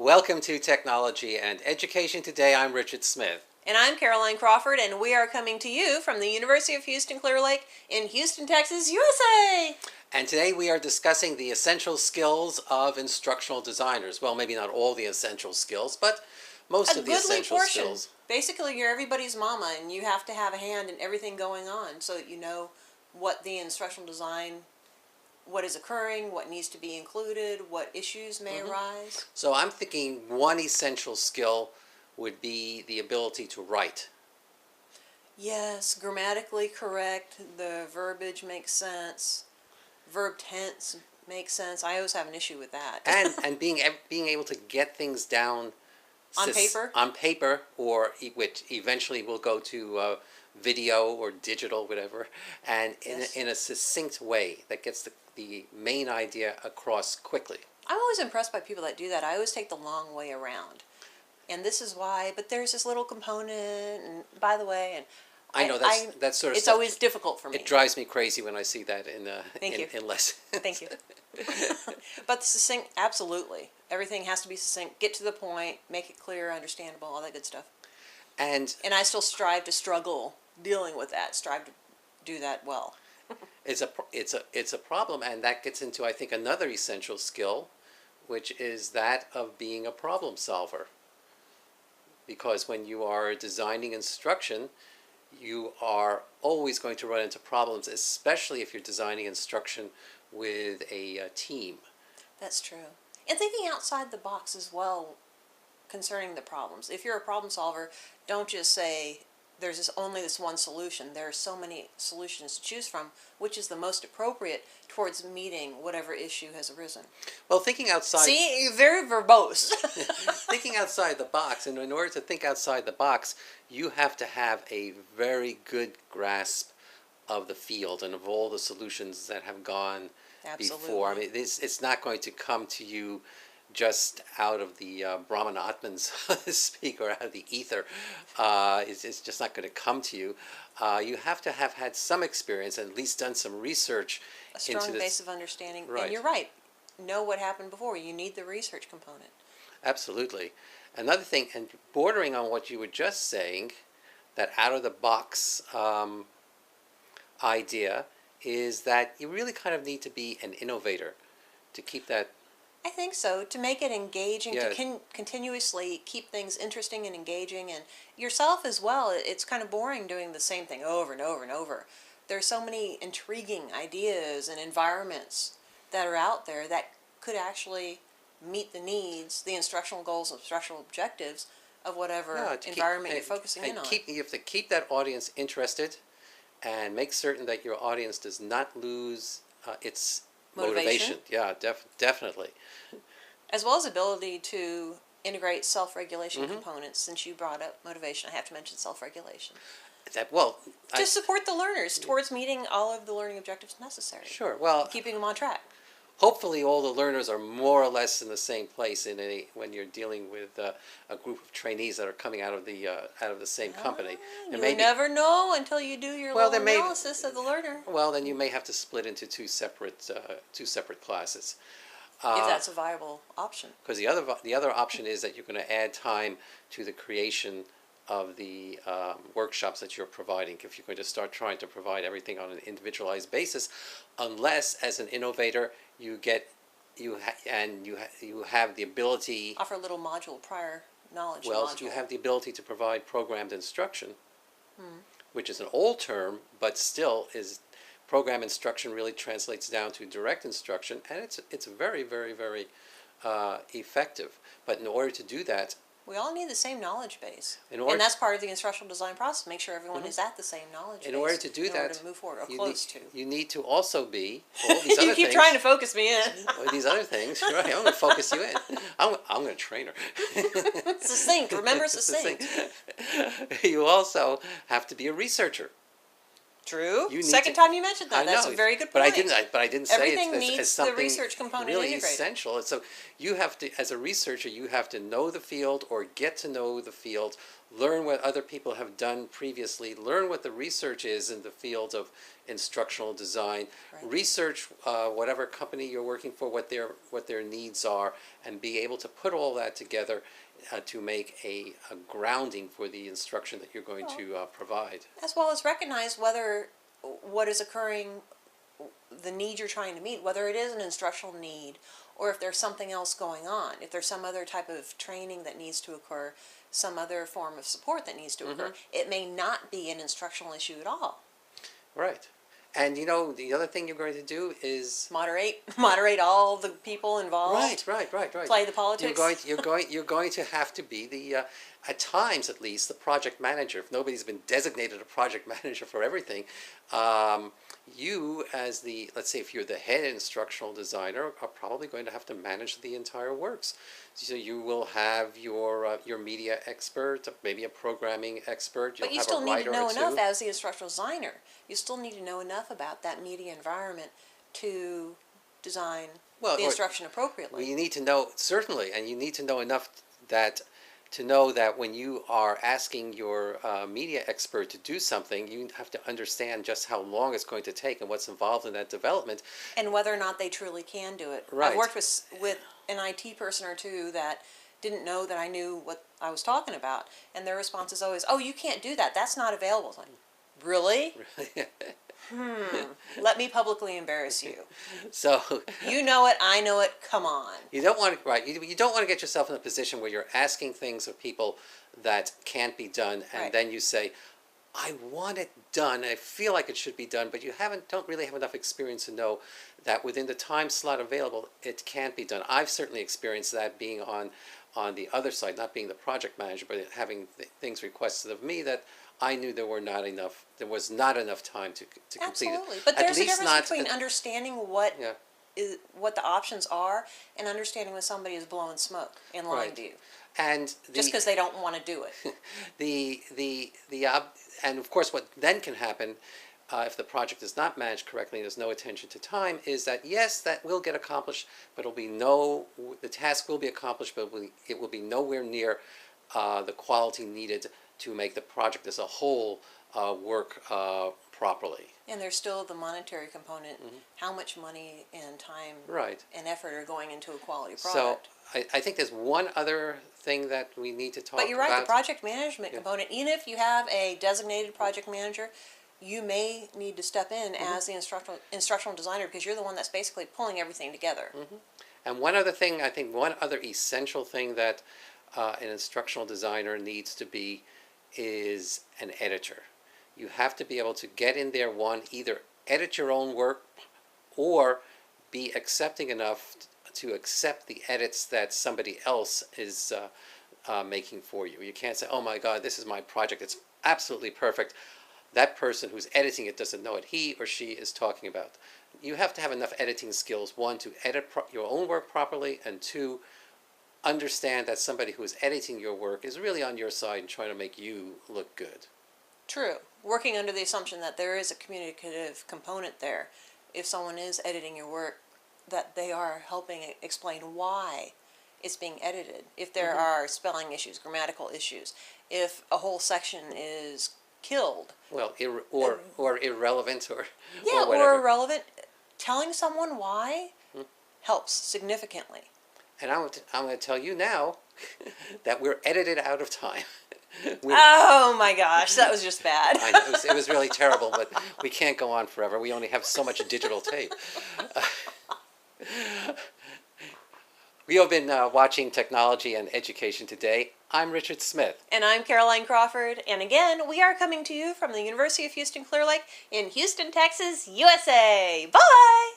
Welcome to Technology and Education. Today I'm Richard Smith. And I'm Caroline Crawford, and we are coming to you from the University of Houston Clear Lake in Houston, Texas, USA. And today we are discussing the essential skills of instructional designers. Well, maybe not all the essential skills, but most of the essential skills. Basically, you're everybody's mama, and you have to have a hand in everything going on so that you know what the instructional design, what is occurring, what needs to be included, what issues may arise. So I'm thinking one essential skill would be the ability to write. Yes, grammatically correct, the verbiage makes sense, verb tense makes sense. I always have an issue with that. and being able to get things down on paper, or which eventually will go to video or digital, whatever, and in a succinct way that gets the main idea across quickly. I'm always impressed by people that do that. I always take the long way around. And this is why, but there's this little component, and by the way, and I know that sort of it's stuff. always difficult for me. It drives me crazy when I see that in lessons. Thank you. But succinct, absolutely. Everything has to be succinct. Get to the point, make it clear, understandable, all that good stuff. And I still struggle dealing with that. Strive to do that well. it's a problem, and that gets into, I think, another essential skill, which is that of being a problem solver. Because when you are designing instruction, you are always going to run into problems, especially if you're designing instruction with a team. That's true. And thinking outside the box as well concerning the problems. If you're a problem solver, don't just say there's only this one solution. There are so many solutions to choose from, which is the most appropriate towards meeting whatever issue has arisen. Well, thinking outside... See, you're very verbose. Thinking outside the box, and in order to think outside the box, you have to have a very good grasp of the field and of all the solutions that have gone before. I mean, it's not going to come to you just out of the Brahman Atman, so to speak, or out of the ether. It's just not going to come to you. You have to have had some experience and at least done some research. A strong base of understanding. Right. And you're right. Know what happened before. You need the research component. Absolutely. Another thing, and bordering on what you were just saying, that out-of-the-box idea is that you really kind of need to be an innovator to keep that. I think so, to make it engaging, Yeah. to continuously keep things interesting and engaging, and yourself as well. It's kind of boring doing the same thing over and over and over. There's so many intriguing ideas and environments that are out there that could actually meet the needs, the instructional goals, instructional objectives of whatever environment you're focusing in on. You have to keep that audience interested and make certain that your audience does not lose its motivation. Yeah, definitely. As well as ability to integrate self-regulation components. Since you brought up motivation, I have to mention self-regulation. To support the learners towards meeting all of the learning objectives necessary. Sure. Well, keeping them on track. Hopefully all the learners are more or less in the same place when you're dealing with a group of trainees that are coming out of the same company. You never know until you do your little analysis of the learner. Well, then you may have to split into two separate classes. If that's a viable option. Because the other option is that you're going to add time to the creation of the workshops that you're providing. If you're going to start trying to provide everything on an individualized basis, unless as an innovator you have the ability. Offer a little module, prior knowledge Well, module. you have the ability to provide programmed instruction, which is an old term, but still is. Program instruction really translates down to direct instruction, and it's very, very, very effective. But in order to do that, we all need the same knowledge base, and that's part of the instructional design process. Make sure everyone is at the same knowledge base. In order to do that, in order to move forward, or close to. You need to also be all these other You keep things. trying to focus me in. All these other things, right? I'm going to focus you in. I'm going to train her. Succinct. Remember, succinct. You also have to be a researcher. True. You need Second to- time you mentioned that. I That's know, a very good but point. I didn't say Everything it needs as the something research component really integrated. essential. So you have to, as a researcher, you have to know the field or get to know the field, learn what other people have done previously, learn what the research is in the field of instructional design, Right. research whatever company you're working for, what their needs are, and be able to put all that together to make a grounding for the instruction that you're going to provide. As well as recognize whether what is occurring, the need you're trying to meet, whether it is an instructional need or if there's something else going on, if there's some other type of training that needs to occur, some other form of support that needs to occur. It may not be an instructional issue at all. Right. And the other thing you're going to do is Moderate all the people involved. right. Play the politics. You're going to have to be the at times at least the project manager. If nobody's been designated a project manager for everything, you as let's say if you're the head instructional designer are probably going to have to manage the entire works. So you will have your media expert, maybe a programming expert. But you still need to know enough as the instructional designer. You still need to know enough about that media environment to design the instruction appropriately. Well, you need to know, certainly, and you need to know enough to know that when you are asking your media expert to do something, you have to understand just how long it's going to take and what's involved in that development. And whether or not they truly can do it. Right. I've worked with an IT person or two that didn't know that I knew what I was talking about, and their response is always, "Oh, you can't do that. That's not available." It's like, really? Let me publicly embarrass you. So you know it, I know it. Come on. you don't want to you don't want to get yourself in a position where you're asking things of people that can't be done, and Right. then you say, "I want it done. I feel like it should be done," but you don't really have enough experience to know that within the time slot available, it can't be done. I've certainly experienced that being on the other side, not being the project manager, but having things requested of me that I knew there was not enough time to complete it. Absolutely. But At there's a least difference not between understanding what the options are and understanding when somebody is blowing smoke and lying Right. to you. And Just because they don't want to do it. And of course, what then can happen if the project is not managed correctly and there's no attention to time is that yes, that will get accomplished, but the task will be accomplished, but it will be nowhere near the quality needed to make the project as a whole work properly. And there's still the monetary component. How much money and time Right. and effort are going into a quality So product? I think there's one other thing that we need to talk about. But you're right, the project management component, even if you have a designated project manager, you may need to step in as the instructional designer because you're the one that's basically pulling everything together. And one other thing, I think one other essential thing that an instructional designer needs to be is an editor. You have to be able to get in there, either edit your own work or be accepting enough to accept the edits that somebody else is making for you. You can't say, "Oh my God, this is my project, it's absolutely perfect." That person who's editing it doesn't know what he or she is talking about. You have to have enough editing skills, one, to edit your own work properly, and two, understand that somebody who is editing your work is really on your side and trying to make you look good. True. Working under the assumption that there is a communicative component there. If someone is editing your work, that they are helping explain why it's being edited. If there are spelling issues, grammatical issues, if a whole section is killed. Well, or irrelevant or Yeah, or whatever. or irrelevant. Telling someone why helps significantly. And I'm going to tell you now that we're edited out of time. Oh my gosh, that was just bad. I know, it was really terrible, but we can't go on forever. We only have so much digital tape. We have been watching Technology and Education Today. I'm Richard Smith. And I'm Caroline Crawford. And again, we are coming to you from the University of Houston Clear Lake in Houston, Texas, USA. Bye!